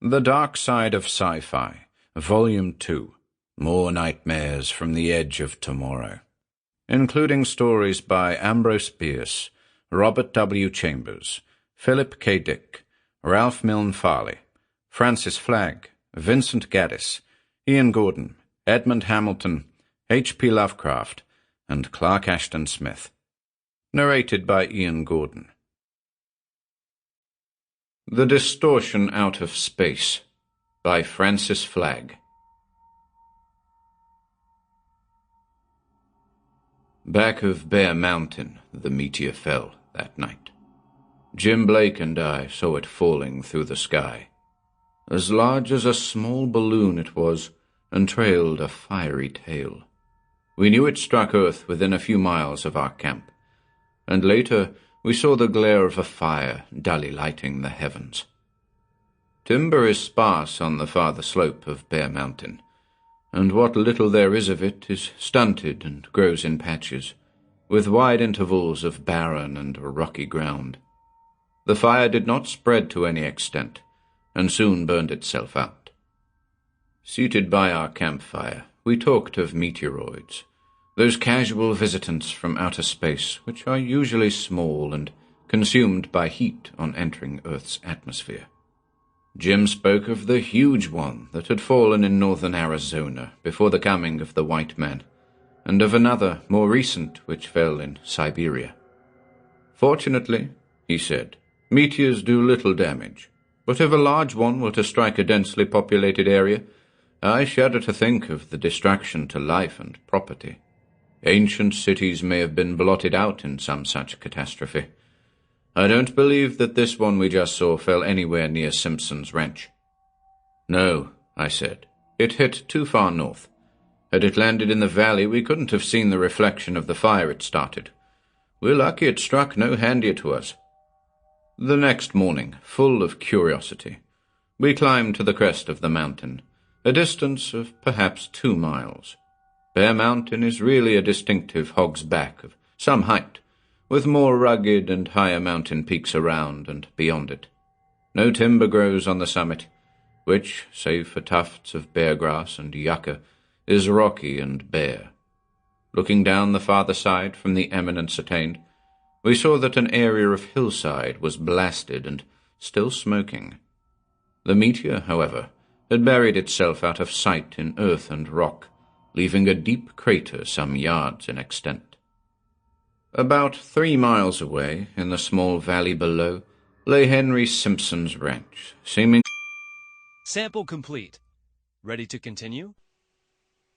The Dark Side of Sci-Fi, Volume 2, More Nightmares from the Edge of Tomorrow, including stories by Ambrose Bierce, Robert W. Chambers, Philip K. Dick, Ralph Milne Farley, Francis Flagg, Vincent Gaddis, Ian Gordon, Edmond Hamilton, H.P. Lovecraft, and Clark Ashton Smith. Narrated by Ian Gordon. The Distortion Out of Space by Francis Flagg. Back of Bear Mountain, the meteor fell that night. Jim Blake and I saw it falling through the sky. As large as a small balloon it was, and trailed a fiery tail. We knew it struck Earth within a few miles of our camp, and later we saw the glare of a fire dully lighting the heavens. Timber is sparse on the farther slope of Bear Mountain, and what little there is of it is stunted and grows in patches, with wide intervals of barren and rocky ground. The fire did not spread to any extent, and soon burned itself out. Seated by our campfire, we talked of meteoroids, those casual visitants from outer space which are usually small and consumed by heat on entering Earth's atmosphere. Jim spoke of the huge one that had fallen in northern Arizona before the coming of the white man, and of another, more recent, which fell in Siberia. Fortunately, he said, meteors do little damage, but if a large one were to strike a densely populated area, I shudder to think of the destruction to life and property. Ancient cities may have been blotted out in some such catastrophe. I don't believe that this one we just saw fell anywhere near Simpson's Ranch. No, I said. It hit too far north. Had it landed in the valley, we couldn't have seen the reflection of the fire it started. We're lucky it struck no handier to us. The next morning, full of curiosity, we climbed to the crest of the mountain, a distance of perhaps 2 miles. Bear Mountain is really a distinctive hog's back of some height, with more rugged and higher mountain peaks around and beyond it. No timber grows on the summit, which, save for tufts of bear grass and yucca, is rocky and bare. Looking down the farther side from the eminence attained, we saw that an area of hillside was blasted and still smoking. The meteor, however, had buried itself out of sight in earth and rock, leaving a deep crater some yards in extent. About 3 miles away, in the small valley below, lay Henry Simpson's ranch, seeming... Sample complete. Ready to continue?